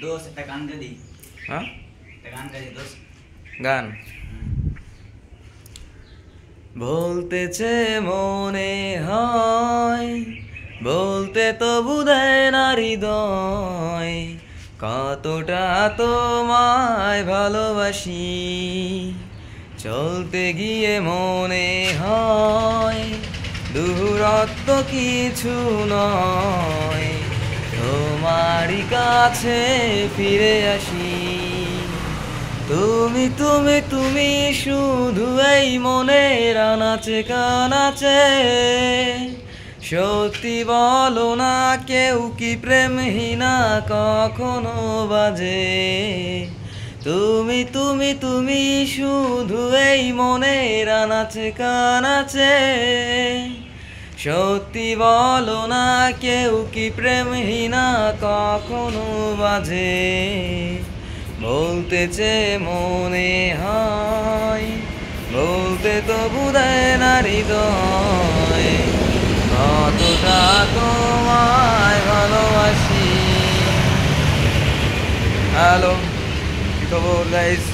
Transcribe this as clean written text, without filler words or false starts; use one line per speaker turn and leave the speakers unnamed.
দোস্ত একটা গান গে দিই।
হ্যাঁ,
একটা গান গাই দোস্ত।
গান বলতেছে মনে হয়, বলতে তো বুঝায় না হৃদয়, কতটা তোমায় ভালোবাসি। চলতে গিয়ে মনে হয় দূরত্ব কিছু নয়, তোমারই কাছে ফিরে আসি। তুমি তুমি তুমি শুধু এই মনের আনাচে কানাচে, সত্যি বলো না কেউ কি প্রেমহীনা কখনো বাজে। তুমি তুমি তুমি শুধু এই মনের আনাচে কানাচে, সত্যি বলো না কেউ কি প্রেমহীনা কখনো বাজে। বলতেছে মনে হয়, বলতে তো বুঝায় না হৃদয়, কতটা তোমায় ভালোবাসি। হ্যালো, কি খবর গাইস?